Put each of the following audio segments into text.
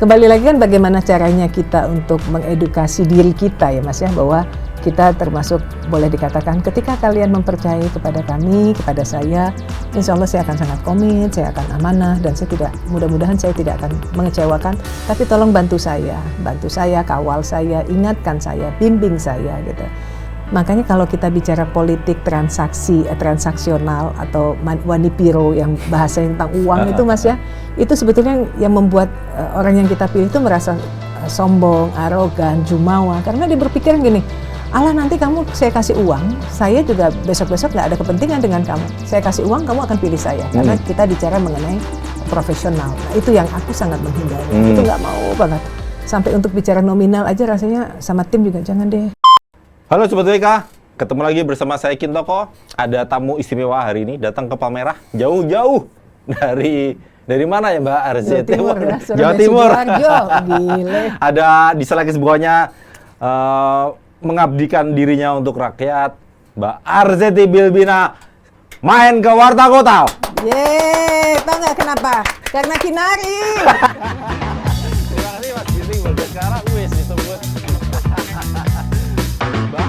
kembali lagi kan bagaimana caranya kita untuk mengedukasi diri kita ya Mas ya, bahwa kita termasuk boleh dikatakan ketika kalian mempercayai kepada kami, kepada saya, insya Allah saya akan sangat komit, saya akan amanah, dan mudah-mudahan saya tidak akan mengecewakan, tapi tolong bantu saya, kawal saya, ingatkan saya, bimbing saya gitu. Makanya kalau kita bicara politik transaksional atau wanipiro yang bahasanya tentang uang itu Mas ya, itu sebetulnya yang membuat orang yang kita pilih itu merasa sombong, arogan, jumawa, karena dia berpikir gini, Allah nanti saya kasih uang, saya juga besok-besok nggak ada kepentingan dengan kamu. Saya kasih uang, kamu akan pilih saya. Karena kita bicara mengenai profesional. Nah, itu yang aku sangat menghindari. Itu nggak mau banget. Sampai untuk bicara nominal aja rasanya sama tim juga jangan deh. Halo Sobat WK, ketemu lagi bersama saya Kintoko. Ada tamu istimewa hari ini, datang ke Palmerah jauh-jauh dari mana ya Mbak RZT? Jawa Timur. Gile. Ada di sela kesibukannya mengabdikan dirinya untuk rakyat, Mbak Arzeti Bilbina main ke Warta Kota. Yeay, tau nggak kenapa? Karena Kinari. Terima kasih Mas Giti, bagus sekarang wis disebut Mbak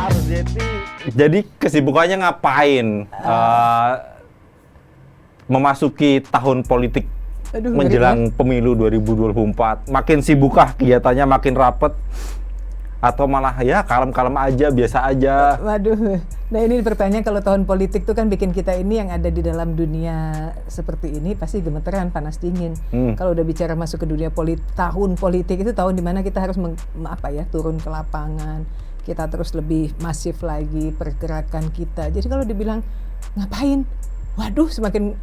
Arzeti. Jadi kesibukannya ngapain? Memasuki tahun politik. Menjelang pemilu 2024, makin sibukkah kegiatannya, makin rapet? Atau malah ya kalem-kalem aja, biasa aja? Waduh, nah ini pertanyaan kalau tahun politik tuh kan bikin kita ini yang ada di dalam dunia seperti ini pasti gemeteran, panas dingin. Kalau udah bicara masuk ke dunia tahun politik itu tahun dimana kita harus turun ke lapangan, kita terus lebih masif lagi pergerakan kita. Jadi kalau dibilang ngapain, waduh semakin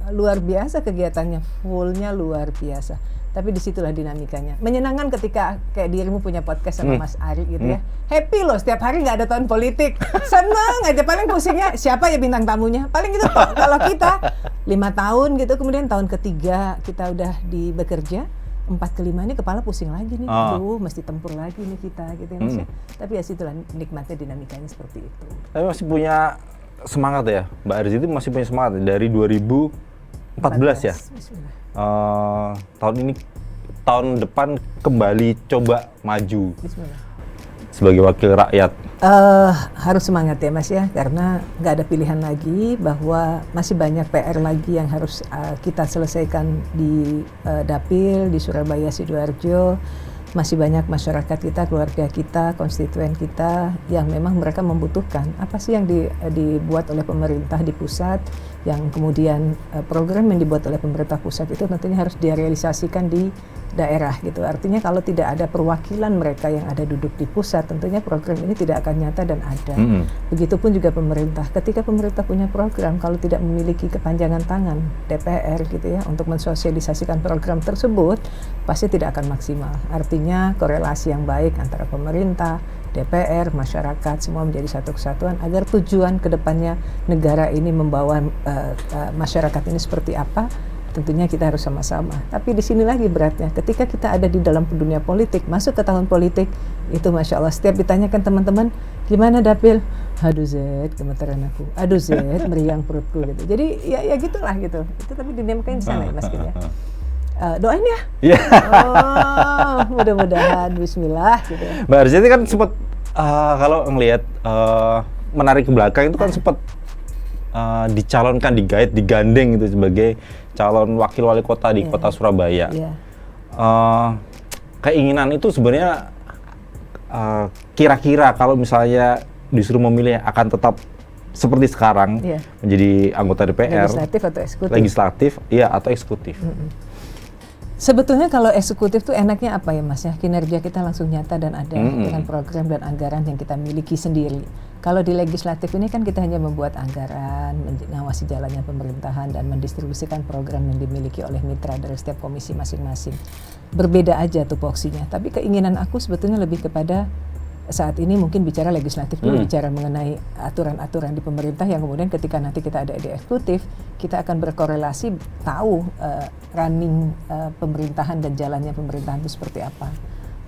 luar biasa kegiatannya, fullnya luar biasa. Tapi disitulah dinamikanya. Menyenangkan ketika kayak dirimu punya podcast sama Mas Ari gitu ya. Happy loh, setiap hari nggak ada tahun politik. Seneng aja, paling pusingnya siapa ya bintang tamunya. Paling gitu kalau kita 5 tahun gitu, kemudian tahun ketiga kita udah bekerja, 4 ke 5 ini kepala pusing lagi nih. Aduh, mesti tempur lagi nih kita gitu ya Mas ya. Tapi ya situlah nikmatnya dinamikanya seperti itu. Tapi masih punya semangat ya, Mbak Arzeti masih punya semangat dari 2014 ya. Tahun depan kembali coba maju. Bismillah. Sebagai wakil rakyat. Harus semangat ya Mas ya, karena nggak ada pilihan lagi, bahwa masih banyak PR lagi yang harus kita selesaikan di Dapil, di Surabaya, Sidoarjo. Masih banyak masyarakat kita, keluarga kita, konstituen kita yang memang mereka membutuhkan apa sih yang dibuat oleh pemerintah di pusat, yang kemudian program yang dibuat oleh pemerintah pusat itu tentunya harus direalisasikan di daerah gitu. Artinya kalau tidak ada perwakilan mereka yang ada duduk di pusat, tentunya program ini tidak akan nyata dan ada. Begitupun juga pemerintah. Ketika pemerintah punya program, kalau tidak memiliki kepanjangan tangan DPR gitu ya untuk mensosialisasikan program tersebut, pasti tidak akan maksimal. Artinya korelasi yang baik antara pemerintah, DPR, masyarakat semua menjadi satu kesatuan agar tujuan kedepannya negara ini membawa masyarakat ini seperti apa. Tentunya kita harus sama-sama. Tapi di sini lagi beratnya, ketika kita ada di dalam dunia politik, masuk ke tahun politik, itu Masya Allah, setiap ditanyakan teman-teman, gimana Dapil? Aduh Zed, gemeteran aku. Aduh Zed, meriang perutku gitu. Jadi ya gitulah gitu. Itu tapi dinamikanya di sana ya Mas Kim ya. Doain ya. Mudah-mudahan Bismillah gitu ya. Mbak Arzeti kan sempat kalau ngelihat menarik ke belakang itu kan sempat dicalonkan, digandeng gitu sebagai calon wakil wali kota di kota Surabaya. Keinginan itu sebenarnya kira-kira kalau misalnya disuruh memilih akan tetap seperti sekarang menjadi anggota DPR, legislatif atau eksekutif? Legislatif, iya, atau eksekutif. Sebetulnya kalau eksekutif tuh enaknya apa ya Mas ya, kinerja kita langsung nyata dan ada dengan program dan anggaran yang kita miliki sendiri. Kalau di legislatif ini kan kita hanya membuat anggaran, mengawasi jalannya pemerintahan dan mendistribusikan program yang dimiliki oleh mitra dari setiap komisi masing-masing. Berbeda aja tupoksinya, tapi keinginan aku sebetulnya lebih kepada saat ini mungkin bicara legislatif dulu, bicara mengenai aturan-aturan di pemerintah yang kemudian ketika nanti kita ada di eksekutif, kita akan berkorelasi tahu running pemerintahan dan jalannya pemerintahan itu seperti apa.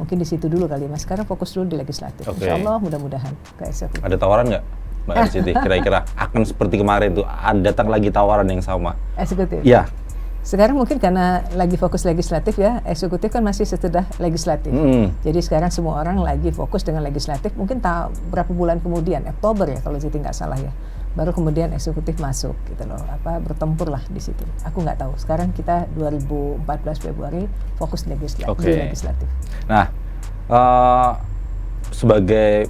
Mungkin di situ dulu kali Mas. Sekarang fokus dulu di legislatif. Insya Allah mudah-mudahan ke eksekutif. Ada tawaran nggak Mbak Arzeti kira-kira akan seperti kemarin tuh, datang lagi tawaran yang sama? Eksekutif? Iya. Sekarang mungkin karena lagi fokus legislatif ya, eksekutif kan masih sesudah legislatif. Jadi sekarang semua orang lagi fokus dengan legislatif, mungkin berapa bulan kemudian, Oktober ya kalau jadi nggak salah ya, baru kemudian eksekutif masuk gitu loh, bertempur lah di situ. Aku nggak tahu. Sekarang kita 2014 Februari fokus legislatif. Legislatif. Nah, sebagai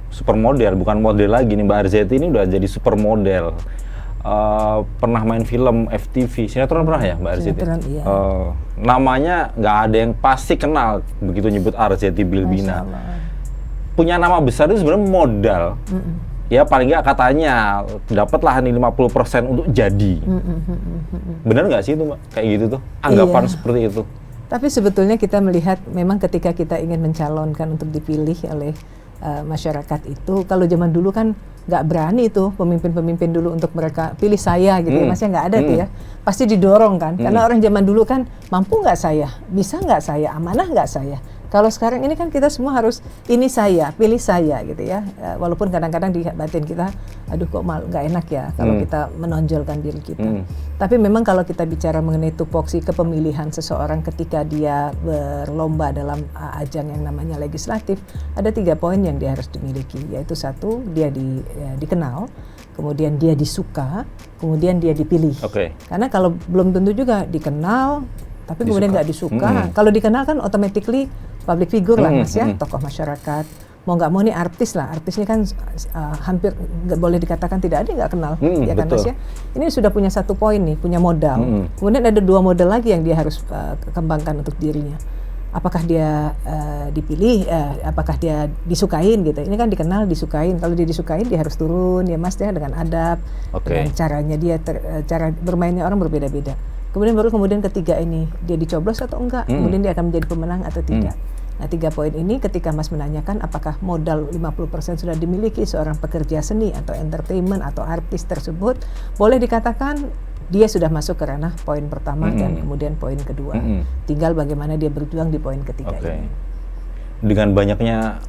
supermodel, bukan model lagi nih, Mbak Arzetti ini udah jadi supermodel. Pernah main film FTV, sinetron pernah ya Mbak Arzetti? Sinetron, iya. Namanya nggak ada yang pasti kenal begitu nyebut Arzetti Bilbina. Punya nama besar itu sebenarnya modal. Ya paling nggak katanya dapatlah nih 50% untuk jadi. Benar nggak sih itu Mbak? Kayak gitu tuh, anggapan seperti itu. Tapi sebetulnya kita melihat memang ketika kita ingin mencalonkan untuk dipilih oleh masyarakat itu, kalau zaman dulu kan nggak berani tuh pemimpin-pemimpin dulu untuk mereka pilih saya gitu ya, masnya nggak ada tuh ya, pasti didorong kan, karena orang zaman dulu kan mampu nggak saya, bisa nggak saya, amanah nggak saya. Kalau sekarang ini kan kita semua harus ini saya, pilih saya gitu ya, walaupun kadang-kadang di batin kita, aduh kok nggak enak ya kalau kita menonjolkan diri kita. Tapi memang kalau kita bicara mengenai tupoksi kepemilihan seseorang ketika dia berlomba dalam ajang yang namanya legislatif, ada 3 poin yang dia harus dimiliki, yaitu 1, dia dikenal, kemudian dia disuka, kemudian dia dipilih. Karena kalau belum tentu juga dikenal, tapi kemudian nggak disuka. Kalau dikenal kan automatically public figure lah Mas ya, tokoh masyarakat. Mau nggak mau nih artis lah, artis ini kan hampir nggak boleh dikatakan tidak ada yang nggak kenal, ya kan Mas ya. Ini sudah punya 1 poin nih, punya modal. Kemudian ada 2 modal lagi yang dia harus kembangkan untuk dirinya. Apakah dia dipilih, apakah dia disukain gitu. Ini kan dikenal, disukain. Kalau dia disukain dia harus turun ya Mas ya, dengan adab, dengan caranya dia, cara bermainnya orang berbeda-beda. Kemudian ketiga ini, dia dicoblos atau enggak, kemudian dia akan menjadi pemenang atau tidak. Nah 3 poin ini ketika Mas menanyakan apakah modal 50% sudah dimiliki seorang pekerja seni atau entertainment atau artis tersebut, boleh dikatakan dia sudah masuk ke ranah poin pertama dan kemudian poin kedua. Tinggal bagaimana dia berjuang di poin ketiga ini. Dengan banyaknya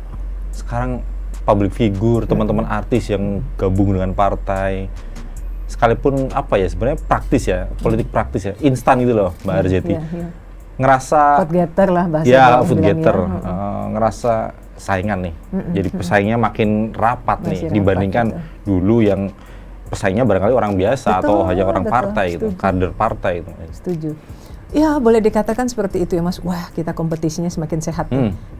sekarang public figure, teman-teman artis yang gabung dengan partai, sekalipun apa ya sebenarnya praktis ya, politik praktis ya, instan gitu loh Mbak Arzetti. Ngerasa vote getter lah bahasa vote getter, ngerasa saingan nih. Jadi pesaingnya makin rapat nih dibandingkan dulu yang pesaingnya barangkali orang biasa atau hanya orang partai gitu, kader partai itu. Setuju. Ya boleh dikatakan seperti itu ya Mas. Wah kita kompetisinya semakin sehat.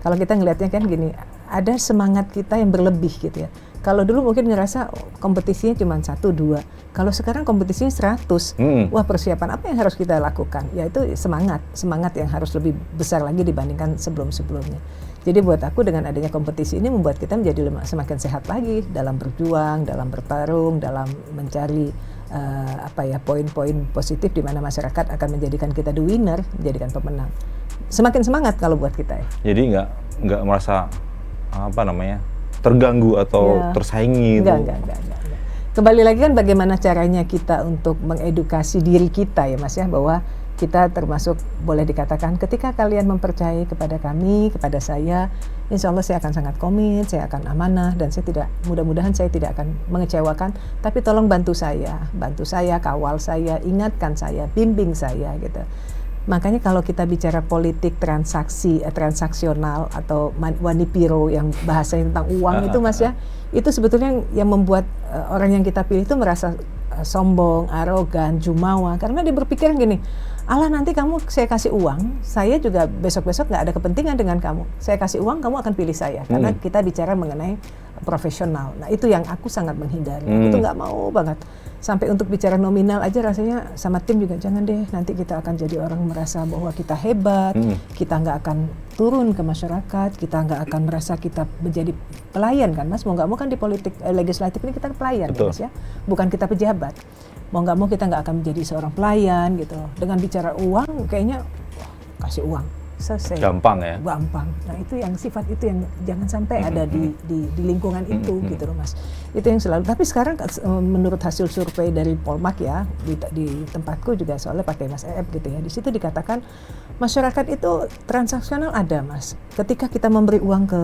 Kalau kita ngelihatnya kan gini, ada semangat kita yang berlebih gitu ya. Kalau dulu mungkin ngerasa kompetisinya cuma 1, 2. Kalau sekarang kompetisinya 100. Wah persiapan apa yang harus kita lakukan? Yaitu semangat yang harus lebih besar lagi dibandingkan sebelum-sebelumnya. Jadi buat aku dengan adanya kompetisi ini membuat kita menjadi semakin sehat lagi dalam berjuang, dalam bertarung, dalam mencari poin-poin positif di mana masyarakat akan menjadikan kita the winner, menjadikan pemenang. Semakin semangat kalau buat kita ya. Jadi nggak merasa terganggu atau tersaingi itu. Enggak. Kembali lagi kan bagaimana caranya kita untuk mengedukasi diri kita ya Mas ya, bahwa kita termasuk boleh dikatakan ketika kalian mempercayai kepada kami, kepada saya, insya Allah saya akan sangat komit, saya akan amanah, dan mudah-mudahan saya tidak akan mengecewakan, tapi tolong bantu saya, kawal saya, ingatkan saya, bimbing saya gitu. Makanya kalau kita bicara politik transaksional atau wanipiro yang bahasanya tentang uang itu Mas ya, itu sebetulnya yang membuat orang yang kita pilih itu merasa sombong, arogan, jumawa, karena dia berpikir gini, Allah nanti saya kasih uang, saya juga besok-besok nggak ada kepentingan dengan kamu, saya kasih uang kamu akan pilih saya, karena kita bicara mengenai profesional. Nah itu yang aku sangat menghindari, itu nggak mau banget. Sampai untuk bicara nominal aja rasanya sama tim juga jangan deh, nanti kita akan jadi orang merasa bahwa kita hebat, kita nggak akan turun ke masyarakat, kita nggak akan merasa kita menjadi pelayan kan Mas, mau nggak mau kan di politik legislatif ini kita pelayan ya Mas ya, bukan kita pejabat. Mau nggak mau kita nggak akan menjadi seorang pelayan gitu. Dengan bicara uang kayaknya kasih uang selesai. Gampang ya. Gampang. Nah itu yang sifat itu yang jangan sampai ada di lingkungan itu gitu loh Mas. Itu yang selalu. Tapi sekarang menurut hasil survei dari Polmark ya di tempatku juga soalnya pakai Mas EF gitu ya. Di situ dikatakan masyarakat itu transaksional ada Mas. Ketika kita memberi uang ke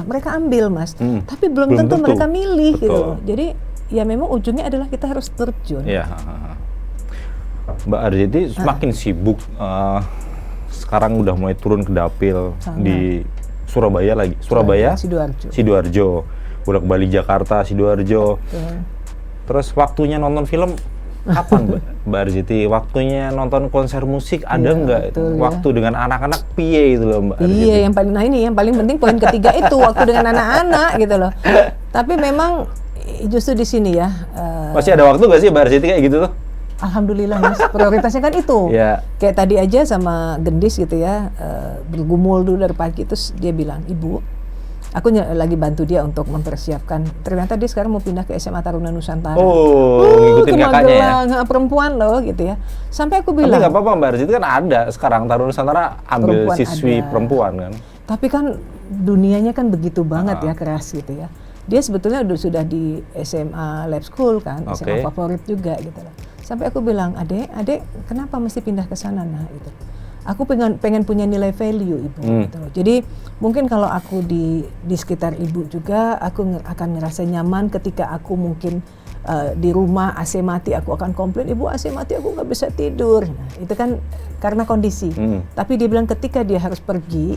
mereka ambil Mas. Tapi belum tentu mereka milih gitu loh. Jadi ya memang ujungnya adalah kita harus terjun. Iya. Mbak Arzeti semakin sibuk. Sekarang udah mulai turun ke dapil di Surabaya lagi. Surabaya, Sidoarjo. Udah kembali Jakarta, Sidoarjo. Terus waktunya nonton film kapan, Mbak Arzeti? Waktunya nonton konser musik ada nggak? Waktu dengan anak-anak piye itu loh, Mbak Arzeti? Iya, yang paling penting poin ketiga itu waktu dengan anak-anak gitu loh. Tapi memang justru di sini ya. Masih ada waktu nggak sih Mbak Arzeti kayak gitu tuh? Alhamdulillah Mas, prioritasnya kan itu. Kayak tadi aja sama Gendis gitu ya, bergumul dulu dari pagi, terus dia bilang, Ibu, aku lagi bantu dia untuk mempersiapkan. Ternyata dia sekarang mau pindah ke SMA Taruna Nusantara. Ngikutin kakaknya ya? Perempuan loh gitu ya. Sampai aku bilang. Tapi nggak apa-apa Mbak Arzeti, kan ada sekarang Taruna Nusantara ambil siswi perempuan kan. Tapi kan dunianya kan begitu banget ya, keras gitu ya. Dia sebetulnya sudah di SMA Lab School kan, SMA favorit juga gitu loh. Sampai aku bilang, adek, kenapa mesti pindah ke sana nah gitu. Aku pengen punya nilai value ibu gitu loh. Jadi mungkin kalau aku di sekitar ibu juga, aku akan ngerasa nyaman ketika aku mungkin di rumah AC mati, aku akan komplain, ibu AC mati aku nggak bisa tidur. Nah, itu kan karena kondisi. Tapi dia bilang ketika dia harus pergi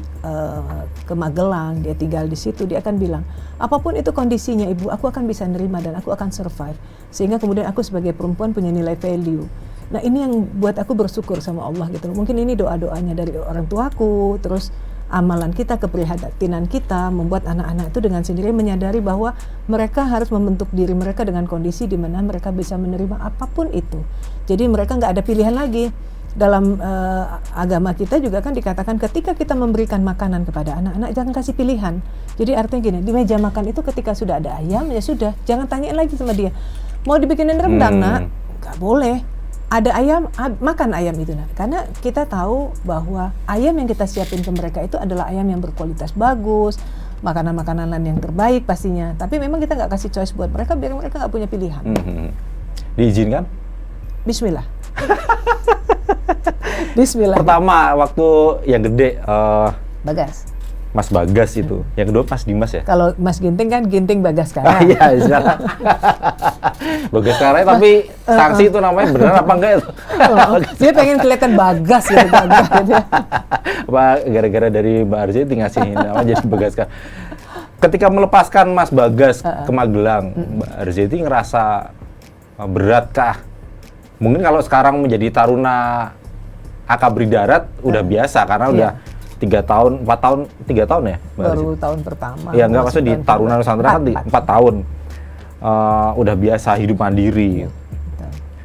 ke Magelang, dia tinggal di situ, dia akan bilang, apapun itu kondisinya ibu, aku akan bisa nerima dan aku akan survive. Sehingga kemudian aku sebagai perempuan punya nilai value. Nah ini yang buat aku bersyukur sama Allah gitu. Mungkin ini doa-doanya dari orang tuaku, terus amalan kita, keprihatinan kita membuat anak-anak itu dengan sendiri menyadari bahwa mereka harus membentuk diri mereka dengan kondisi di mana mereka bisa menerima apapun itu. Jadi mereka nggak ada pilihan lagi. Dalam agama kita juga kan dikatakan ketika kita memberikan makanan kepada anak-anak jangan kasih pilihan. Jadi artinya gini, di meja makan itu ketika sudah ada ayam ya sudah, jangan tanyain lagi sama dia. Mau dibikinin rendang nak, nggak boleh. Ada ayam, makan ayam itu nak. Karena kita tahu bahwa ayam yang kita siapin ke mereka itu adalah ayam yang berkualitas bagus, makanan-makanan yang terbaik pastinya. Tapi memang kita nggak kasih choice buat mereka biar mereka nggak punya pilihan. Diizinkan? Bismillah. Bismillah. Pertama waktu yang gede Bagas. Mas Bagas itu. Yang kedua Mas Dimas ya? Kalau Mas Ginting kan Ginting Bagaskara. Iya, Bagaskara tapi sanksi itu namanya benar apa enggak itu? Dia pengen kelihatan Bagas gitu. Apa gara-gara dari Mbak Arzeti ngasih nama jadi Bagaskara. Ketika melepaskan Mas Bagas ke Magelang, Mbak Arzeti ngerasa berat kah? Mungkin kalau sekarang menjadi taruna Akabri Darat udah biasa karena udah 3 tahun, 4 tahun, 3 tahun ya? Baru tahun pertama. Ya enggak, maksudnya di Taruna Nusantara kan 4 tahun. Udah biasa hidup mandiri.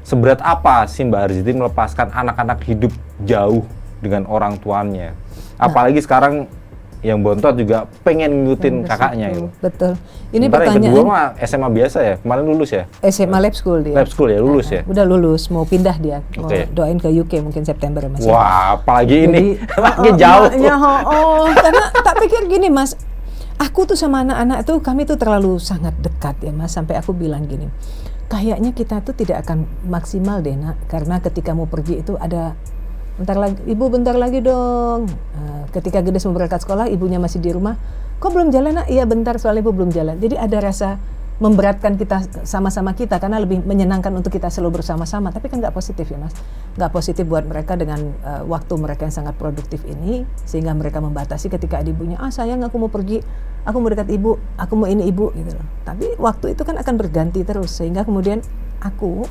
Seberat apa sih Mbak Arzeti melepaskan anak-anak hidup jauh dengan orang tuanya? Apalagi sekarang yang bontot juga pengen ngikutin kakaknya gitu. Betul. Ini sementara pertanyaan. yang kedua mah SMA biasa ya, kemarin lulus ya? SMA Lab School dia. Lab School ya, lulus ya? Udah lulus, mau pindah dia. Mau doain ke UK mungkin September Mas. Wah, apalagi ini makin jauh. Karena tak pikir gini Mas, aku tuh sama anak-anak tuh kami tuh terlalu sangat dekat ya Mas, sampai aku bilang gini, kayaknya kita tuh tidak akan maksimal deh nak, karena ketika mau pergi itu ada ibu bentar lagi dong. Ketika Gendis mau berangkat sekolah, ibunya masih di rumah. Kok belum jalan nak? Iya bentar soalnya ibu belum jalan. Jadi ada rasa memberatkan kita sama-sama kita karena lebih menyenangkan untuk kita selalu bersama-sama. Tapi kan nggak positif ya Mas. Nggak positif buat mereka dengan waktu mereka yang sangat produktif ini, sehingga mereka membatasi ketika ada ibunya, sayang aku mau pergi, aku mau dekat ibu, aku mau ini ibu gitu loh. Tapi waktu itu kan akan berganti terus, sehingga kemudian aku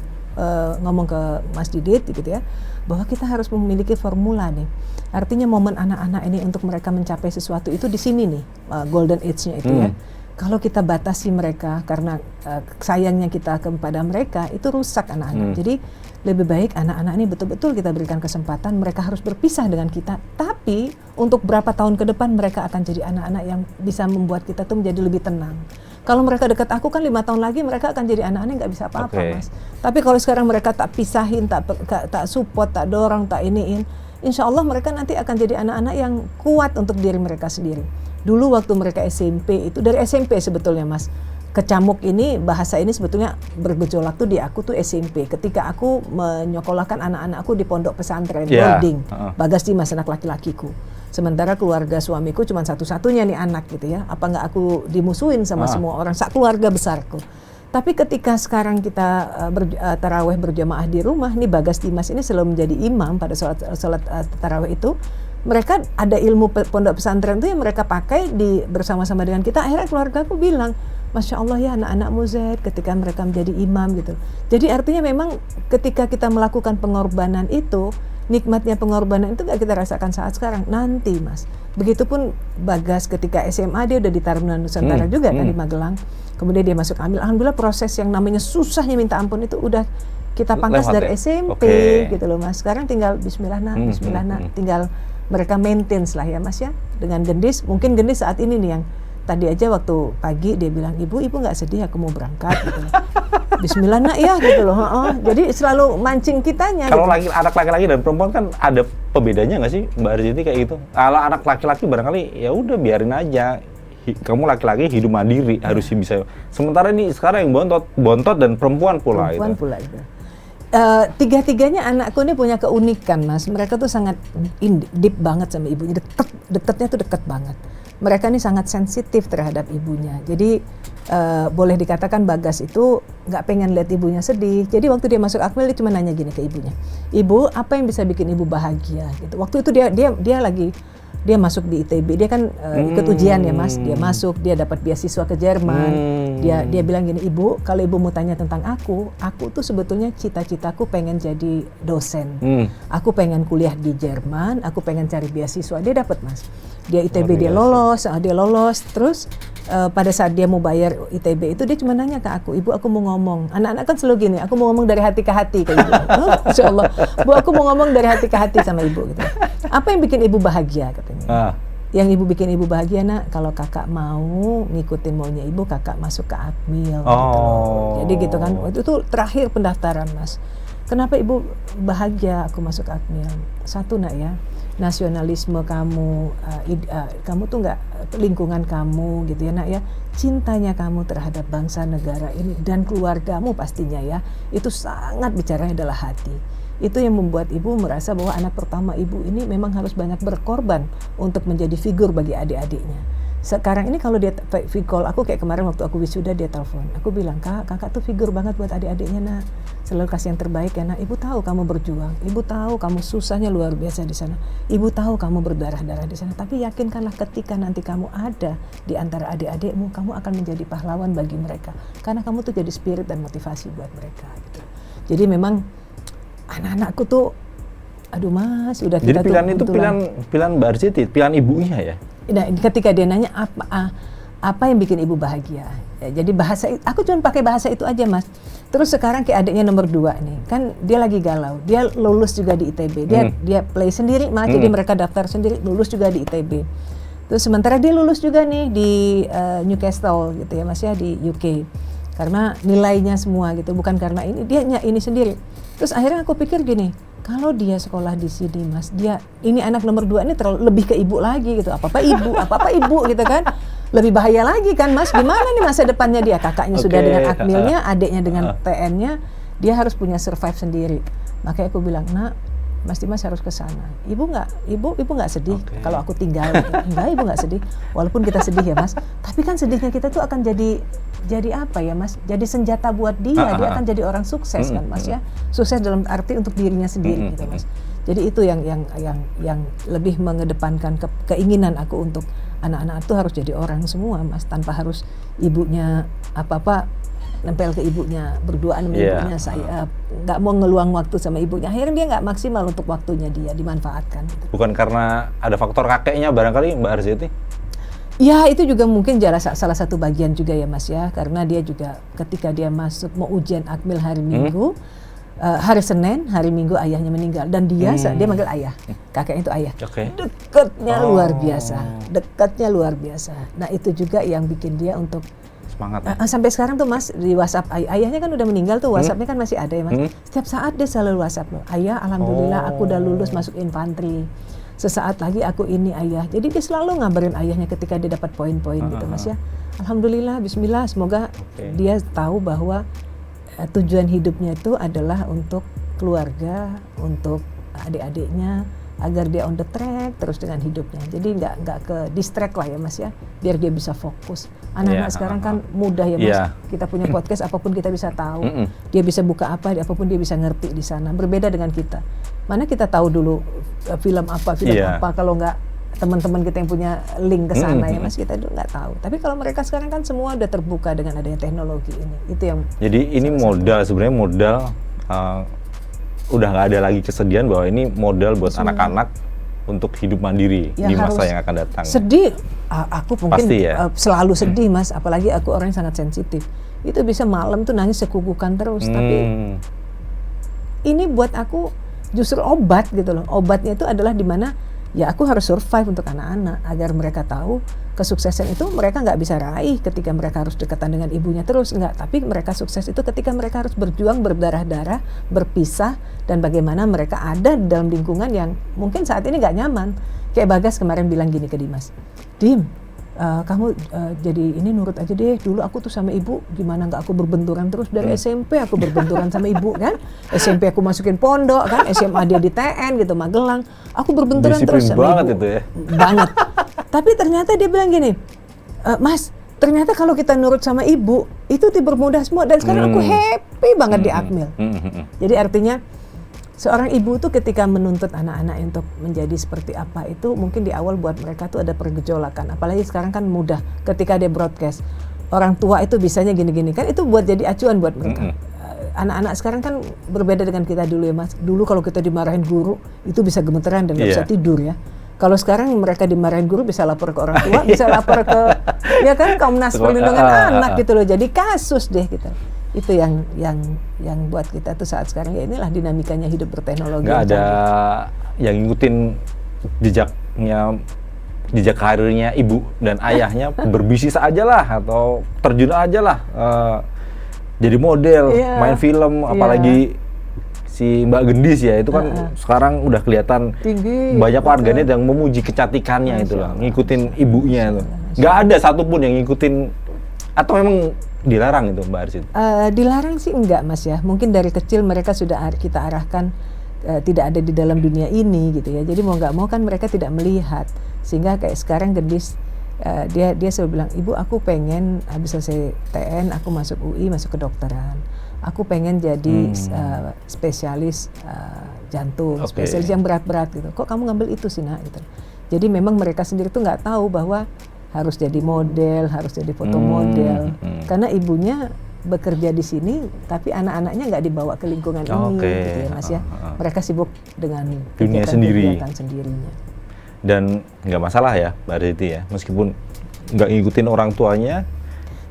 ngomong ke Mas Didit gitu ya, bahwa kita harus memiliki formula nih. Artinya momen anak-anak ini untuk mereka mencapai sesuatu itu di sini nih, golden age-nya itu ya. Kalau kita batasi mereka karena sayangnya kita kepada mereka, itu rusak anak-anak. Jadi lebih baik anak-anak ini betul-betul kita berikan kesempatan, mereka harus berpisah dengan kita. Tapi untuk berapa tahun ke depan mereka akan jadi anak-anak yang bisa membuat kita tuh menjadi lebih tenang. Kalau mereka dekat aku kan 5 tahun lagi mereka akan jadi anak-anak yang nggak bisa apa-apa Mas. Tapi kalau sekarang mereka tak pisahin, tak support, tak dorong, tak iniin, insya Allah mereka nanti akan jadi anak-anak yang kuat untuk diri mereka sendiri. Dulu waktu mereka SMP itu, dari SMP sebetulnya Mas, kecamuk ini, bahasa ini sebetulnya bergejolak tuh di aku tuh SMP. Ketika aku menyekolahkan anak-anakku di pondok pesantren boarding, Bagas Dimas anak laki-lakiku. Sementara keluarga suamiku cuma satu-satunya nih anak gitu ya. Apa nggak aku dimusuhin sama semua orang, sak keluarga besarku. Tapi ketika sekarang kita taraweh berjamaah di rumah, nih Bagas Dimas ini selalu menjadi imam pada sholat taraweh itu. Mereka ada ilmu pondok pesantren itu yang mereka pakai bersama-sama dengan kita. Akhirnya keluarga aku bilang, Masya Allah ya anak-anakmu Zaid ketika mereka menjadi imam gitu. Jadi artinya memang ketika kita melakukan pengorbanan itu, nikmatnya pengorbanan itu gak kita rasakan saat sekarang, nanti Mas. Begitupun Bagas ketika SMA dia udah di Taruna Nusantara juga kan di Magelang. Kemudian dia masuk ambil, alhamdulillah proses yang namanya susahnya minta ampun itu udah kita pangkas dari SMP gitu loh Mas. Sekarang tinggal bismillah nak, tinggal mereka maintain lah ya Mas ya. Dengan Gendis, mungkin Gendis saat ini nih yang tadi aja waktu pagi dia bilang, ibu nggak sedih aku mau berangkat gitu. Bismillah nak ya gitu loh. Jadi selalu mancing kitanya. Kalau gitu. anak laki-laki dan perempuan kan ada pembedanya nggak sih Mbak Arzeti kayak gitu? Kalau anak laki-laki barangkali ya udah biarin aja. Kamu laki-laki hidup mandiri harus bisa. Sementara ini sekarang yang bontot dan perempuan pula. Pula itu. Tiga-tiganya anakku ini punya keunikan Mas. Mereka tuh sangat deep banget sama ibunya. Dekatnya tuh dekat banget. Mereka ini sangat sensitif terhadap ibunya. Jadi boleh dikatakan Bagas itu nggak pengen lihat ibunya sedih. Jadi waktu dia masuk Akmil dia cuma nanya gini ke ibunya, ibu apa yang bisa bikin ibu bahagia? Gitu. Waktu itu dia masuk di ITB, dia kan ikut ujian ya Mas, dia masuk, dia dapat beasiswa ke Jerman. Dia bilang gini, ibu kalau ibu mau tanya tentang aku tuh sebetulnya cita-citaku pengen jadi dosen. Aku pengen kuliah di Jerman, aku pengen cari beasiswa. Dia dapat Mas, dia ITB dia lolos, terus pada saat dia mau bayar ITB itu dia cuma nanya ke aku, ibu aku mau ngomong, anak-anak kan selalu gini, aku mau ngomong dari hati ke hati ke ibu. Insya Allah, bu aku mau ngomong dari hati ke hati sama ibu gitu. Apa yang bikin ibu bahagia katanya? Yang ibu bikin ibu bahagia nak, kalau kakak mau ngikutin maunya ibu, kakak masuk ke Akmil. Gitu. Jadi gitu kan, itu tuh terakhir pendaftaran Mas. Kenapa ibu bahagia aku masuk Akmil? Satu nak ya, nasionalisme kamu, kamu tuh nggak, lingkungan kamu gitu ya nak ya, cintanya kamu terhadap bangsa negara ini dan keluargamu pastinya ya, itu sangat bicaranya adalah hati. Itu yang membuat ibu merasa bahwa anak pertama ibu ini memang harus banyak berkorban untuk menjadi figur bagi adik-adiknya. Sekarang ini kalau dia call aku kayak kemarin waktu aku wisuda dia telepon, aku bilang kakak tuh figur banget buat adik-adiknya nak, selalu kasih yang terbaik ya nak. Ibu tahu kamu berjuang, ibu tahu kamu susahnya luar biasa di sana, ibu tahu kamu berdarah-darah di sana, tapi yakinkanlah ketika nanti kamu ada di antara adik-adikmu, kamu akan menjadi pahlawan bagi mereka, karena kamu tuh jadi spirit dan motivasi buat mereka gitu. Jadi memang anak-anakku tuh, aduh Mas, udah jadi kita pilihan tuh itu pilihan Mbak Arzeti, pilihan ibunya ya. Nah, ketika dia nanya apa yang bikin ibu bahagia, ya, jadi aku cuma pakai bahasa itu aja Mas. Terus sekarang kayak adiknya nomor 2 nih, kan dia lagi galau, dia lulus juga di ITB, dia play sendiri, malah jadi mereka daftar sendiri, lulus juga di ITB. Terus sementara dia lulus juga nih di Newcastle gitu ya Mas ya, di UK, karena nilainya semua gitu, bukan karena ini sendiri. Terus akhirnya aku pikir gini, kalau dia sekolah di sini Mas, ini anak nomor 2 ini lebih ke ibu lagi gitu, apa-apa ibu gitu kan, lebih bahaya lagi kan Mas, gimana nih masa depannya dia, kakaknya sudah dengan Akmilnya, adiknya dengan TN-nya, dia harus punya survive sendiri. Makanya aku bilang, nak, Mas Dimas harus ke sana. Ibu nggak sedih kalau aku tinggal? Enggak, ibu nggak sedih. Walaupun kita sedih ya Mas, tapi kan sedihnya kita tuh akan jadi apa ya Mas? Jadi senjata buat dia akan jadi orang sukses kan Mas ya. Sukses dalam arti untuk dirinya sendiri gitu Mas. Jadi itu yang lebih mengedepankan keinginan aku untuk anak-anak itu harus jadi orang semua Mas, tanpa harus ibunya apa-apa nempel ke ibunya, berduaan sama ibunya, saya nggak mau ngeluang waktu sama ibunya, akhirnya dia nggak maksimal untuk waktunya dia dimanfaatkan. Gitu. Bukan karena ada faktor kakeknya barangkali Mbak Arzeti? Ya itu juga mungkin salah satu bagian juga ya Mas ya, karena dia juga ketika dia masuk mau ujian Akmil hari Minggu, hari Senin, hari Minggu ayahnya meninggal dan dia manggil ayah, kakeknya itu ayah. Dekatnya dekatnya luar biasa. Nah itu juga yang bikin dia untuk semangat. Sampai sekarang tuh Mas di WhatsApp ayahnya kan udah meninggal tuh, WhatsAppnya kan masih ada ya Mas. Setiap saat dia selalu WhatsApp loh, ayah alhamdulillah aku udah lulus masuk infanteri, sesaat lagi aku ini ayah. Jadi dia selalu ngabarin ayahnya ketika dia dapat poin-poin gitu Mas ya. Alhamdulillah, bismillah, semoga dia tahu bahwa tujuan hidupnya itu adalah untuk keluarga, untuk adik-adiknya, agar dia on the track terus dengan hidupnya. Jadi nggak ke distract lah ya Mas ya, biar dia bisa fokus. Anak-anak sekarang kan mudah ya Mas, kita punya podcast apapun kita bisa tahu, dia bisa buka apa, apapun dia bisa ngerti di sana. Berbeda dengan kita, mana kita tahu dulu film apa, kalau nggak teman-teman kita yang punya link ke sana ya Mas, kita dulu nggak tahu. Tapi kalau mereka sekarang kan semua udah terbuka dengan adanya teknologi ini, itu yang. Jadi ini modal sebenarnya modal. Udah nggak ada lagi kesedihan bahwa ini modal buat anak-anak untuk hidup mandiri di masa yang akan datang. Sedih, aku mungkin selalu sedih Mas, apalagi aku orang yang sangat sensitif. Itu bisa malam tuh nangis sekukukan terus, tapi ini buat aku justru obat gitu loh. Obatnya itu adalah di mana ya aku harus survive untuk anak-anak agar mereka tahu kesuksesan itu mereka nggak bisa raih ketika mereka harus dekatan dengan ibunya terus, enggak. Tapi mereka sukses itu ketika mereka harus berjuang berdarah-darah, berpisah, dan bagaimana mereka ada dalam lingkungan yang mungkin saat ini nggak nyaman. Kayak Bagas kemarin bilang gini ke Dimas, Dim, kamu jadi ini nurut aja deh. Dulu aku tuh sama ibu gimana nggak aku berbenturan terus dari SMP aku berbenturan sama ibu kan. SMP aku masukin pondok kan, SMA dia di TN gitu Magelang. Aku berbenturan disiplin terus sama banget ibu. Itu ya. Banget. Tapi ternyata dia bilang gini, Mas, ternyata kalau kita nurut sama ibu itu dipermudah semua dan sekarang aku happy banget di Akmil. Jadi artinya seorang ibu tuh ketika menuntut anak-anak untuk menjadi seperti apa itu mungkin di awal buat mereka tuh ada pergejolakan. Apalagi sekarang kan mudah ketika dia broadcast. Orang tua itu bisanya gini-gini kan, itu buat jadi acuan buat mereka. Anak-anak sekarang kan berbeda dengan kita dulu ya Mas. Dulu kalau kita dimarahin guru itu bisa gemeteran dan nggak bisa tidur ya. Kalau sekarang mereka dimarahin guru bisa lapor ke orang tua, bisa lapor ke ya kan Komnas Perlindungan Anak gitu loh. Jadi kasus deh gitu. Itu yang buat kita tuh saat sekarang ya inilah dinamikanya hidup berteknologi. Nggak ada yang ngikutin jejak karirnya ibu dan ayahnya berbisnis aja lah atau terjun aja lah jadi model, main film, apalagi si Mbak Gendis ya itu kan sekarang udah kelihatan tinggi, banyak warganet yang memuji kecantikannya itu lah, ngikutin ibunya itu. Nggak ada satupun yang ngikutin atau memang dilarang itu Mbak Arsit? Dilarang sih enggak Mas ya. Mungkin dari kecil mereka sudah kita arahkan tidak ada di dalam dunia ini gitu ya. Jadi mau nggak mau kan mereka tidak melihat. Sehingga kayak sekarang Gendis dia selalu bilang, ibu aku pengen habis selesai TN aku masuk UI, masuk kedokteran. Aku pengen jadi spesialis jantung, spesialis yang berat-berat gitu. Kok kamu ngambil itu sih nak? Gitu. Jadi memang mereka sendiri tuh nggak tahu bahwa harus jadi model, harus jadi foto model, karena ibunya bekerja di sini, tapi anak-anaknya nggak dibawa ke lingkungan ini, gitu ya Mas ya. Mereka sibuk dengan dunia kegiatan sendirinya. Dan nggak masalah ya, Mbak Riti ya, meskipun nggak ngikutin orang tuanya.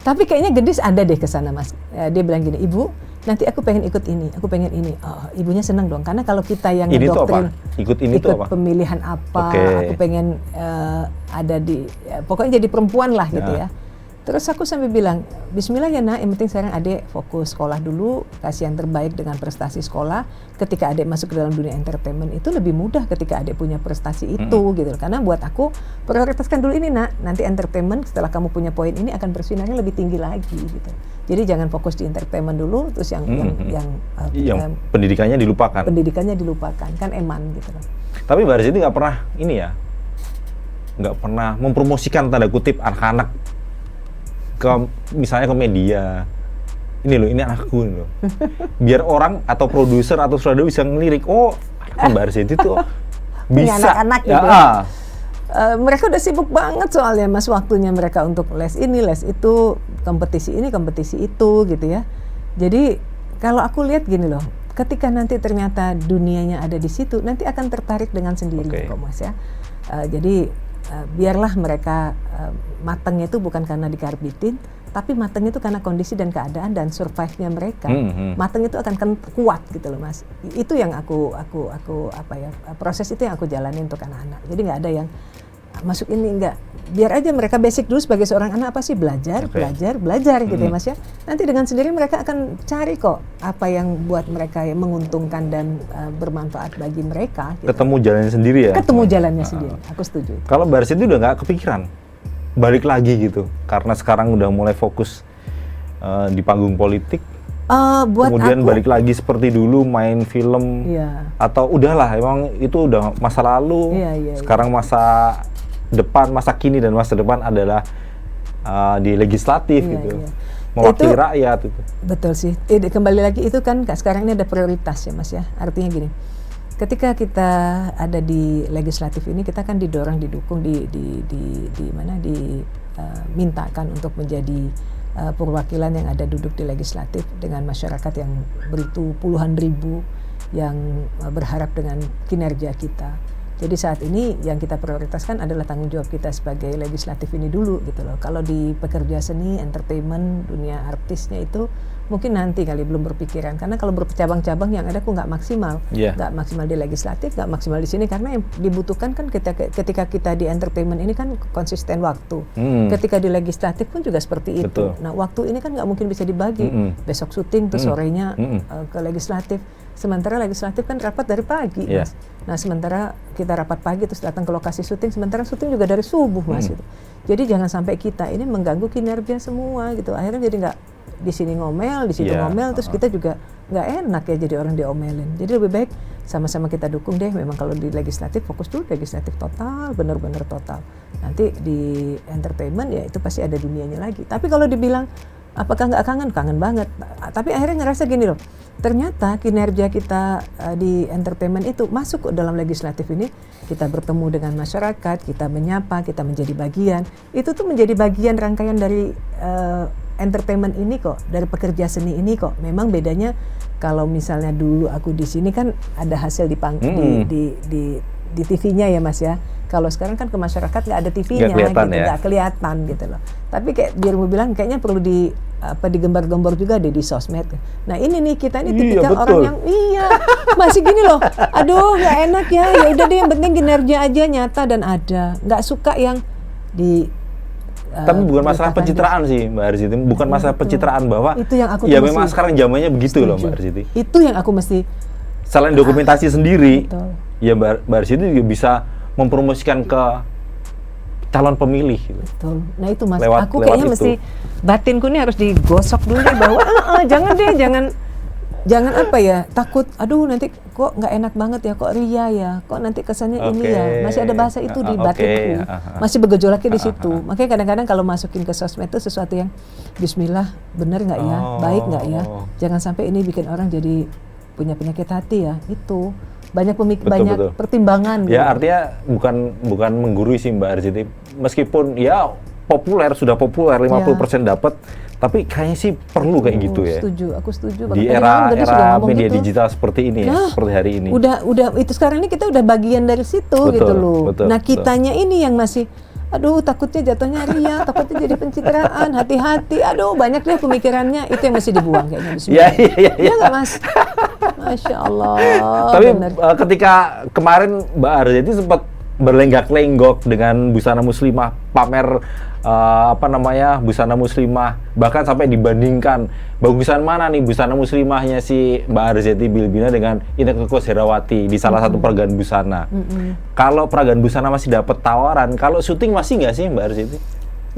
Tapi kayaknya Gendis ada deh ke sana Mas. Dia bilang gini, ibu, nanti aku pengen ikut ini, aku pengen ini. Oh, ibunya senang dong, karena kalau kita yang ngedoktrin, ikut pemilihan apa, aku pengen ada di, pokoknya jadi perempuan lah gitu ya. Terus aku sampai bilang, bismillah ya nak, yang penting sekarang adik fokus sekolah dulu, kasih yang terbaik dengan prestasi sekolah. Ketika adik masuk ke dalam dunia entertainment itu lebih mudah ketika adik punya prestasi itu gitu. Karena buat aku, prioritaskan dulu ini nak, nanti entertainment setelah kamu punya poin ini akan bersinarnya lebih tinggi lagi gitu. Jadi jangan fokus di entertainment dulu, terus yang pendidikannya dilupakan. Pendidikannya dilupakan, kan eman gitu. Tapi Mbak Rizky nggak pernah ini ya, nggak pernah mempromosikan tanda kutip anak-anak misalnya ke media, ini loh, ini anakku loh, biar orang atau produser atau saudara bisa ngelirik, oh Mbak Arsiti tuh bisa anak-anak gitu. Mereka udah sibuk banget soalnya Mas, waktunya mereka untuk les ini, les itu, kompetisi ini, kompetisi itu gitu ya. Jadi kalau aku lihat gini loh, ketika nanti ternyata dunianya ada di situ, nanti akan tertarik dengan sendirinya kok Mas ya. Jadi biarlah mereka matangnya itu bukan karena dikarbitin, tapi matangnya itu karena kondisi dan keadaan dan survive-nya mereka. Matang itu akan kuat gitu loh Mas. Itu yang aku apa ya, proses itu yang aku jalani untuk anak-anak. Jadi nggak ada yang masuk ini, enggak. Biar aja mereka basic dulu sebagai seorang anak, apa sih, belajar gitu ya Mas ya. Nanti dengan sendiri mereka akan cari kok apa yang buat mereka yang menguntungkan dan bermanfaat bagi mereka gitu. Ketemu jalannya sendiri ya? Ketemu jalannya sendiri, aku setuju. Kalau Mbak Arsiti udah nggak kepikiran balik lagi gitu? Karena sekarang udah mulai fokus di panggung politik, Buat kemudian aku, balik lagi seperti dulu main film, iya. atau udahlah emang itu udah masa lalu, Iya. sekarang masa depan, masa kini dan masa depan adalah di legislatif Iya, gitu, iya. mewakili Itu rakyat itu. betul sih. Kembali lagi itu kan sekarang ini ada prioritas ya Mas ya. Artinya gini, ketika kita ada di legislatif ini, kita kan didorong, didukung, mintakan untuk menjadi perwakilan yang ada duduk di legislatif dengan masyarakat yang beritu puluhan ribu yang berharap dengan kinerja kita. Jadi saat ini yang kita prioritaskan adalah tanggung jawab kita sebagai legislatif ini dulu gitu loh. Kalau di pekerja seni, entertainment, dunia artisnya itu mungkin nanti kali belum berpikiran, karena kalau bercabang-cabang yang ada aku nggak maksimal, nggak maksimal di legislatif, nggak maksimal di sini, karena yang dibutuhkan kan ketika kita di entertainment ini kan konsisten waktu. Ketika di legislatif pun juga seperti itu. Betul. Nah waktu ini kan nggak mungkin bisa dibagi. Besok syuting tuh sorenya ke legislatif. Sementara legislatif kan rapat dari pagi, Mas. Nah sementara kita rapat pagi terus datang ke lokasi syuting, sementara syuting juga dari subuh, Mas. Gitu. Jadi jangan sampai kita ini mengganggu kinerja semua gitu. Akhirnya jadi nggak di sini ngomel, di situ ngomel, terus kita juga nggak enak ya jadi orang diomelin. Jadi lebih baik sama-sama kita dukung deh. Memang kalau di legislatif fokus dulu legislatif total, benar-benar total. Nanti di entertainment ya itu pasti ada dunianya lagi. Tapi kalau dibilang apakah nggak kangen? Kangen banget. Tapi akhirnya ngerasa gini loh, ternyata kinerja kita di entertainment itu masuk ke dalam legislatif ini, kita bertemu dengan masyarakat, kita menyapa, kita menjadi bagian. Itu tuh menjadi bagian rangkaian dari entertainment ini kok, dari pekerja seni ini kok. Memang bedanya kalau misalnya dulu aku di sini kan ada hasil di TV-nya ya Mas ya. Kalau sekarang kan ke masyarakat nggak ada TV-nya gitu, nggak kelihatan gitu loh. Tapi kayak biar mau bilang kayaknya perlu digembar-gembor juga deh di sosmed. Nah ini nih kita ini tipikal orang yang masih gini loh. Aduh nggak enak ya. Ya udah deh yang penting kinerja aja nyata dan ada. Nggak suka yang di tapi bukan masalah pencitraan sih Mbak Arsiti, bukan masalah pencitraan bahwa itu yang aku memang sekarang zamannya begitu loh Mbak Arsiti. Itu yang aku mesti selain dokumentasi sendiri, ya Mbak Arsiti juga bisa mempromosikan ke calon pemilih gitu. Betul. Nah itu Mas, lewat aku kayaknya itu. mesti batinku nih harus digosok dulu deh bahwa jangan deh, jangan apa ya, takut aduh nanti kok nggak enak banget ya, kok ria ya, kok nanti kesannya ini ya, masih ada bahasa itu di batinku, masih bergejolaknya di situ. Makanya kadang-kadang kalau masukin ke sosmed itu sesuatu yang bismillah, bener nggak ya, baik nggak ya, jangan sampai ini bikin orang jadi punya penyakit hati ya. Itu banyak banyak pertimbangan ya gitu. Artinya bukan menggurui sih Mbak Arsiti, meskipun ya sudah populer 50% dapat, tapi kayaknya sih perlu kayak gitu ya. Aku setuju. Di era media digital seperti ini ya, seperti hari ini. Udah itu sekarang ini kita udah bagian dari situ gitu loh. Nah kitanya ini yang masih aduh takutnya jatuhnya ria, takutnya jadi pencitraan, hati-hati, aduh banyak deh pemikirannya, itu yang mesti dibuang kayaknya. Iya nggak Mas? Masya Allah. Tapi ketika kemarin Mbak Arsiti sempat berlenggak-lenggok dengan busana muslimah, pamer busana muslimah, bahkan sampai dibandingkan bagusan mana nih busana muslimahnya si Mbak Arsiti Bilbina dengan Inneke Koesherawati di salah satu peragaan busana. Kalau peragaan busana masih dapat tawaran, kalau syuting masih nggak sih Mbak Arsiti?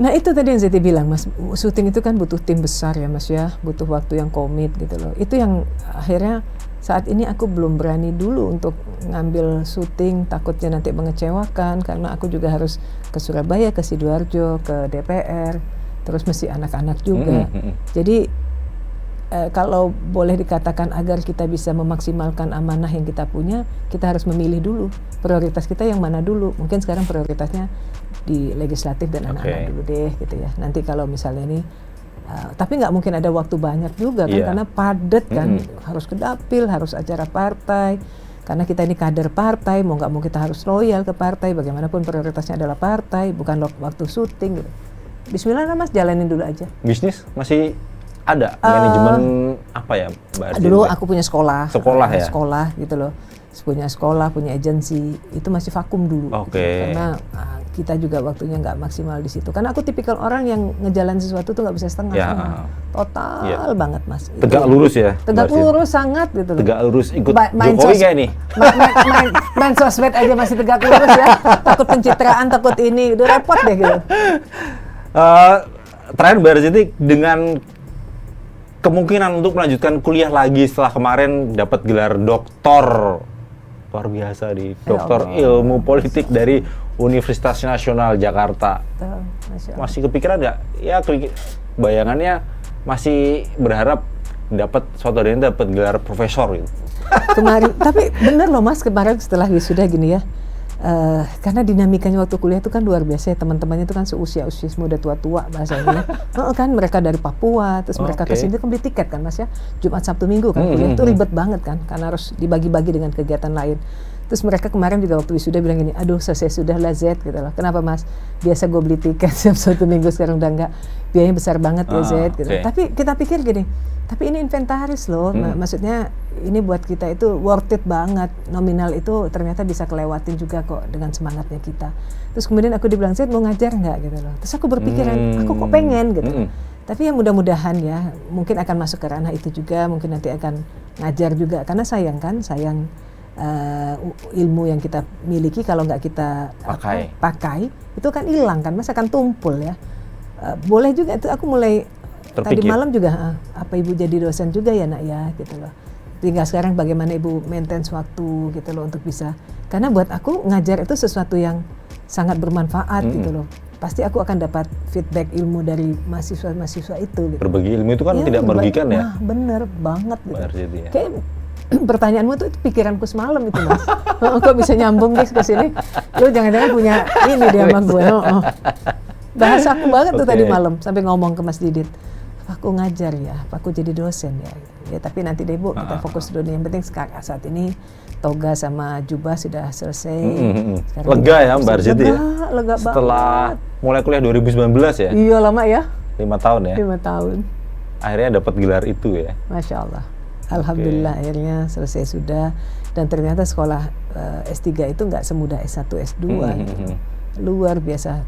Nah itu tadi yang Zeti bilang Mas, syuting itu kan butuh tim besar ya Mas ya, butuh waktu yang komit gitu loh. Itu yang akhirnya saat ini aku belum berani dulu untuk ngambil syuting, takutnya nanti mengecewakan karena aku juga harus ke Surabaya, ke Sidoarjo, ke DPR, terus mesti anak-anak juga. Jadi kalau boleh dikatakan agar kita bisa memaksimalkan amanah yang kita punya, kita harus memilih dulu prioritas kita yang mana dulu. Mungkin sekarang prioritasnya di legislatif dan anak-anak dulu deh gitu ya. Nanti kalau misalnya ini tapi nggak mungkin ada waktu banyak juga kan, karena padat kan, harus ke dapil, harus acara partai, karena kita ini kader partai, mau nggak mau kita harus loyal ke partai, bagaimanapun prioritasnya adalah partai, bukan waktu syuting gitu. Bismillah Mas, jalanin dulu aja. Bisnis masih ada, manajemen apa ya Mbak Arsiti? Dulu aku punya sekolah ya? Sekolah gitu loh, punya sekolah, punya agensi, itu masih vakum dulu gitu. Karena kita juga waktunya nggak maksimal di situ, karena aku tipikal orang yang ngejalan sesuatu tuh nggak bisa setengah-setengah, total banget Mas. Tegak lurus ya? Tegak lurus sangat gitu loh. Tegak lurus ikut Jokowi kayak nih? Main sosmed aja masih tegak lurus ya, takut pencitraan, takut ini, udah repot deh gitu. Terakhir Mbak Arsiti, dengan kemungkinan untuk melanjutkan kuliah lagi setelah kemarin dapat gelar doktor. Luar biasa di doktor ilmu politik dari Universitas Nasional Jakarta. Masih kepikiran nggak? Ya bayangannya masih berharap dapat suatu hari ini dapat gelar profesor gitu. Kemarin, tapi bener loh Mas, kemarin setelah wisuda gini ya, karena dinamikanya waktu kuliah itu kan luar biasa ya, teman-temannya itu kan seusia muda tua-tua bahasanya. Kan mereka dari Papua, terus mereka kesini kan beli tiket kan Mas ya, Jumat Sabtu Minggu kan kuliah itu ribet banget kan, karena harus dibagi-bagi dengan kegiatan lain. Terus mereka kemarin juga waktu wisuda bilang gini, aduh selesai sudah lah Z gitu loh. Kenapa Mas? Biasa gue beli tiket setiap Sabtu Minggu, sekarang udah enggak, biayanya besar banget ya Z gitu. Tapi kita pikir gini, tapi ini inventaris loh, maksudnya ini buat kita itu worth it banget, nominal itu ternyata bisa kelewatin juga kok dengan semangatnya kita. Terus kemudian aku dibilang, Z mau ngajar nggak gitu loh. Terus aku berpikiran, aku kok pengen gitu. Tapi yang mudah-mudahan ya, mungkin akan masuk ke ranah itu juga, mungkin nanti akan ngajar juga, karena sayang ilmu yang kita miliki kalau nggak kita pakai itu kan hilang kan Mas, akan tumpul ya. Boleh juga itu, aku mulai tadi malam juga apa ibu jadi dosen juga ya nak ya gitu loh. Tinggal sekarang bagaimana ibu maintain waktu gitu loh untuk bisa, karena buat aku ngajar itu sesuatu yang sangat bermanfaat gitu loh. Pasti aku akan dapat feedback ilmu dari mahasiswa-mahasiswa itu gitu. Berbagi ilmu itu kan tidak merugikan ya. Bener banget gitu. Ya. Kayak pertanyaanmu itu pikiranku semalam itu Mas. Kok bisa nyambung guys ke sini? Lu jangan-jangan punya ini dia sama gue. Bahasa aku banget tuh tadi malam sampai ngomong ke Mas Didit. Aku ngajar ya, aku jadi dosen ya. Ya tapi nanti deh Bu, kita fokus dulu. Yang penting sekarang saat ini toga sama jubah sudah selesai. Lega ya Mbak Arsiti ya? Lega banget. Setelah mulai kuliah 2019 ya? Iya lama ya. 5 tahun ya? 5 tahun. Akhirnya dapat gelar itu ya? Masya Allah. Alhamdulillah akhirnya selesai sudah, dan ternyata sekolah S3 itu nggak semudah S1, S2 gitu. Luar biasa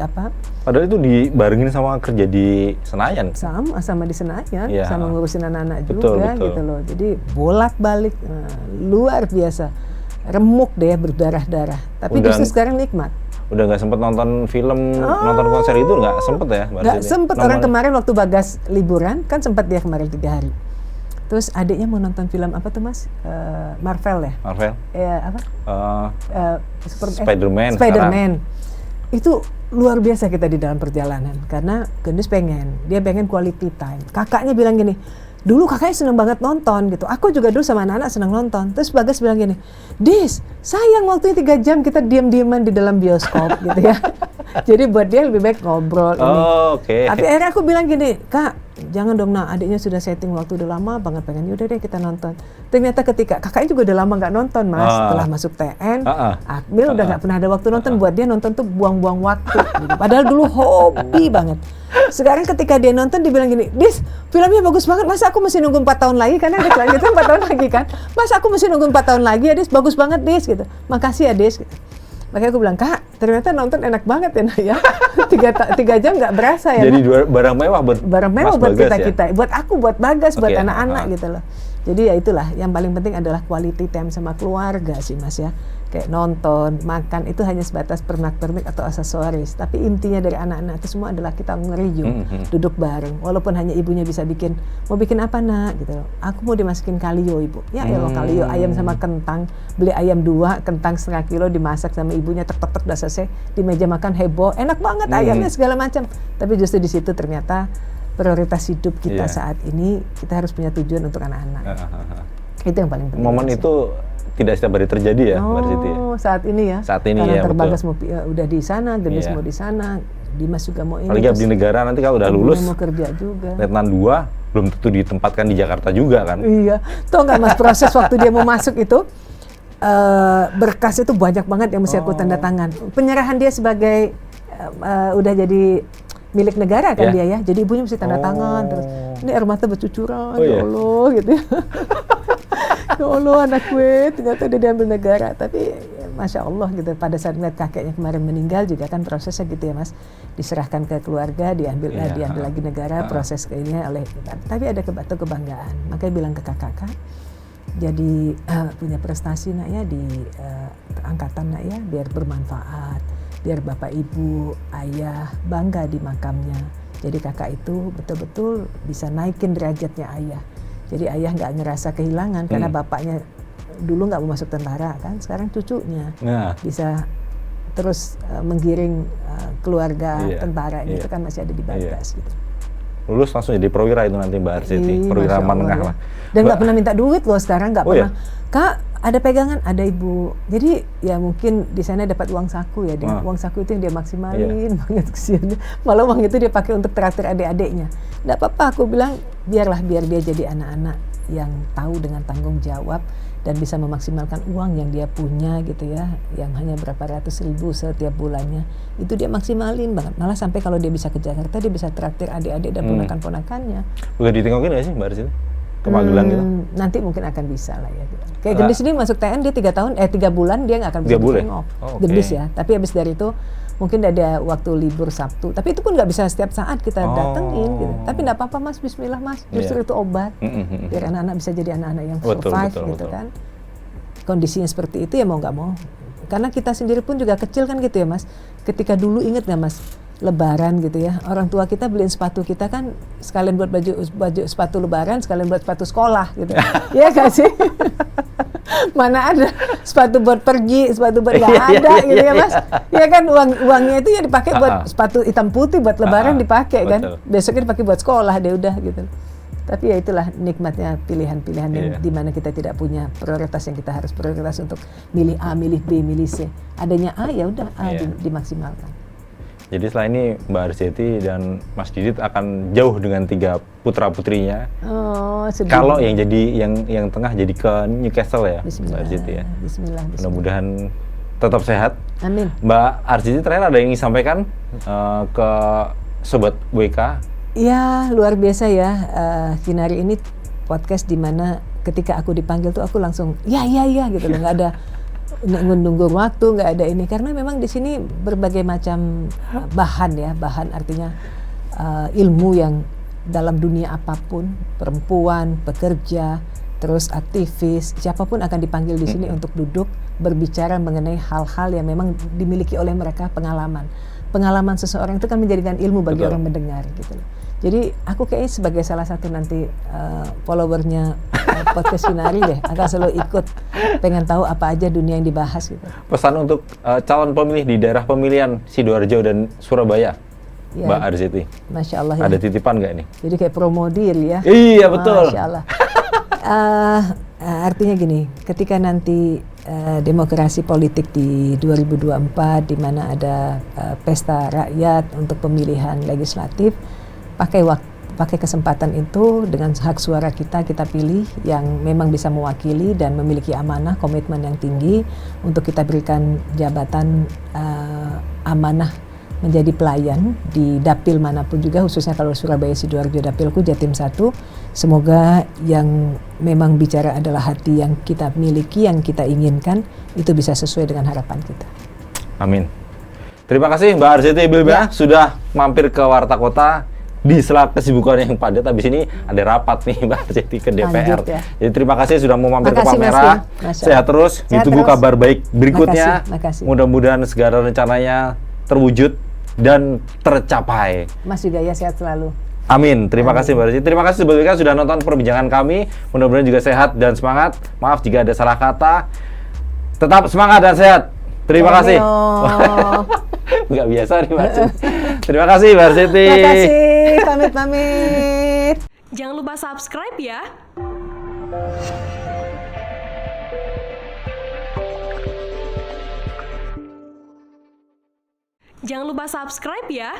apa? Padahal itu dibarengin sama kerja di Senayan. Sama di Senayan, sama ngurusin anak-anak juga gitu loh. Jadi bolak-balik, luar biasa, remuk deh, berdarah-darah. Tapi justru sekarang nikmat. Udah nggak sempet nonton film, nonton konser itu nggak sempet ya? Nggak sempet. Orang kemarin waktu Bagas liburan kan sempet dia kemarin 3 hari. Terus adiknya mau nonton film apa tuh Mas? Marvel ya? Marvel? Ya apa? Spider-Man. Itu luar biasa kita di dalam perjalanan. Karena Gendus dia pengen quality time. Kakaknya bilang gini, dulu kakaknya seneng banget nonton gitu. Aku juga dulu sama anak-anak seneng nonton. Terus Bagas bilang gini, Dis, sayang waktunya 3 jam kita diam-diaman di dalam bioskop gitu ya. Jadi buat dia lebih baik ngobrol ini. Tapi akhirnya aku bilang gini, Kak, jangan dong nak, adiknya sudah setting waktu udah lama banget pengen, yaudah deh kita nonton. Ternyata ketika kakaknya juga udah lama nggak nonton Mas, setelah masuk TN, Akmil udah nggak pernah ada waktu nonton. Buat dia nonton tuh buang-buang waktu gitu. Padahal dulu hobi banget. Sekarang ketika dia nonton dia bilang gini, Dis, filmnya bagus banget, masa aku mesti nunggu 4 tahun lagi, karena ada kelanjutan 4 tahun lagi kan, masa aku mesti nunggu 4 tahun lagi ya Dis, bagus banget Dis gitu, makasih ya Dis gitu. Makanya aku bilang, Kak, ternyata nonton enak banget ya nak ya. 3 jam nggak berasa ya. Jadi barang mewah buat kita, buat aku, buat Bagas, buat anak-anak gitu loh. Jadi ya itulah, yang paling penting adalah quality time sama keluarga sih Mas ya. Kayak nonton, makan, itu hanya sebatas pernak-pernik atau aksesoris. Tapi intinya dari anak-anak itu semua adalah kita ngeriung, duduk bareng. Walaupun hanya ibunya bisa bikin, mau bikin apa nak gitu loh. Aku mau dimasukin kalio ibu. Ya elah kalio, ayam sama kentang. Beli ayam 2, kentang setengah kilo, dimasak sama ibunya, tek-tek udah selesai. Di meja makan heboh, enak banget ayamnya segala macam. Tapi justru di situ ternyata prioritas hidup kita saat ini, kita harus punya tujuan untuk anak-anak. Itu yang paling penting. Momen itu tidak setiap hari terjadi ya, Mbak Siti? Saat ini ya. Saat ini ya, Terbagas mau udah di sana, Gendis mau di sana, Dimas juga mau ini. Apalagi abdi negara nanti kalau udah lulus, mau kerja juga. Letnan 2 belum tentu ditempatkan di Jakarta juga kan? Iya, tau nggak Mas, proses waktu dia mau masuk itu berkas itu banyak banget yang mesti aku tanda tangan. Penyerahan dia sebagai udah jadi milik negara kan dia ya, jadi ibunya mesti tanda tangan terus. Ini air mata bercucuran, ya Allah gitu ya. Ya Allah anak gue ternyata udah diambil negara, tapi Masya Allah gitu, pada saat ngeliat kakeknya kemarin meninggal juga kan prosesnya gitu ya Mas, diserahkan ke keluarga, diambil lagi negara, proses kayaknya oleh, tapi ada kebanggaan. Makanya bilang ke kakak, jadi punya prestasi nak ya di angkatan nak ya, biar bermanfaat, biar bapak ibu ayah bangga di makamnya. Jadi kakak itu betul-betul bisa naikin derajatnya ayah. Jadi ayah nggak ngerasa kehilangan karena bapaknya dulu nggak mau masuk tentara kan, sekarang cucunya bisa terus menggiring keluarga tentara itu kan masih ada di batas gitu. Lulus langsung jadi perwira itu nanti Mbak Arsiti, perwira menengah lah. Dan nggak pernah minta duit loh sekarang, nggak pernah. Kak, ada pegangan, ada ibu. Jadi ya mungkin di sana dapat uang saku ya, uang saku itu yang dia maksimalin banget kesiannya. Malah uang itu dia pakai untuk traktir adik-adiknya. Nggak apa-apa, aku bilang biar dia jadi anak-anak yang tahu dengan tanggung jawab dan bisa memaksimalkan uang yang dia punya gitu ya, yang hanya berapa ratus ribu setiap bulannya, itu dia maksimalin banget. Malah sampai kalau dia bisa ke Jakarta, dia bisa traktir adik-adik dan ponakan-ponakannya. Udah ditengokin nggak sih Mbak Arsiti? Ke Magelang gitu? Nanti mungkin akan bisa lah ya. Kayak Gendis ini masuk TN dia 3 bulan dia nggak akan bisa ditengok. Gendis ya, tapi habis dari itu mungkin ada waktu libur Sabtu, tapi itu pun nggak bisa setiap saat kita datengin gitu. Tapi nggak apa-apa Mas, bismillah Mas, justru itu obat biar anak-anak bisa jadi anak-anak yang survive gitu kan. Kondisinya seperti itu ya mau nggak mau, karena kita sendiri pun juga kecil kan gitu ya Mas. Ketika dulu inget nggak Mas, Lebaran gitu ya, orang tua kita beliin sepatu kita kan sekalian buat baju sepatu Lebaran, sekalian buat sepatu sekolah gitu. Iya nggak sih? Mana ada sepatu buat pergi, sepatu buat nggak ada gitu ya Mas. Ya kan uangnya itu ya dipakai buat sepatu hitam putih buat Lebaran dipakai kan. Besoknya dipakai buat sekolah deh udah gitu. Tapi ya itulah nikmatnya pilihan-pilihan yang dimana kita tidak punya prioritas yang kita harus prioritas untuk milih A, milih B, milih C. Adanya A ya udah A dimaksimalkan. Jadi setelah ini Mbak Arsiti dan Mas Didit akan jauh dengan 3 putra-putrinya. Kalau yang jadi yang tengah jadi ke Newcastle ya, Mbak Arsiti ya. Bismillah. Mudah-mudahan tetap sehat. Amin. Mbak Arsiti terakhir ada yang ingin disampaikan ke Sobat WK? Ya, luar biasa ya. Kinari ini podcast di mana ketika aku dipanggil tuh aku langsung ya gitu loh, nggak ada nunggu waktu, nggak ada ini, karena memang di sini berbagai macam bahan artinya ilmu yang dalam dunia apapun, perempuan, pekerja, terus aktivis, siapapun akan dipanggil di sini untuk duduk berbicara mengenai hal-hal yang memang dimiliki oleh mereka, pengalaman seseorang itu kan menjadikan ilmu bagi orang mendengar gitu loh. Jadi aku kayaknya sebagai salah satu nanti followernya podcast Kinari deh, akan selalu ikut, pengen tahu apa aja dunia yang dibahas gitu. Pesan untuk calon pemilih di daerah pemilihan Sidoarjo dan Surabaya, ya, Mbak Arsiti. Masya Allah. Ada titipan nggak nih? Jadi kayak promo diri ya. Iya betul. Masya Allah. Artinya gini, ketika nanti demokrasi politik di 2024 di mana ada pesta rakyat untuk pemilihan legislatif, pakai kesempatan itu dengan hak suara kita pilih yang memang bisa mewakili dan memiliki amanah, komitmen yang tinggi untuk kita berikan jabatan amanah menjadi pelayan di dapil manapun juga, khususnya kalau Surabaya Sidoarjo dapilku Jatim 1. Semoga yang memang bicara adalah hati yang kita miliki, yang kita inginkan, itu bisa sesuai dengan harapan kita. Amin. Terima kasih Mbak Arsiti Bilbina sudah mampir ke Warta Kota di sela kesibukan yang padat. Habis ini ada rapat nih Mbak Arsiti ke DPR. Lanjut, ya. Jadi terima kasih sudah mau mampir ke Palmerah. Sehat terus, ditunggu kabar baik berikutnya. Makasih. Mudah-mudahan segala rencananya terwujud dan tercapai. Mas juga ya, sehat selalu. Amin. Terima kasih Mbak Arsiti. Terima kasih sebelumnya sudah nonton perbincangan kami. Mudah-mudahan juga sehat dan semangat. Maaf jika ada salah kata. Tetap semangat dan sehat. Terima kasih. Nggak biasa nih Mbak Arsiti. Terima kasih Mbak Arsiti. Terima kasih. Pamit. Jangan lupa subscribe ya. Jangan lupa subscribe ya.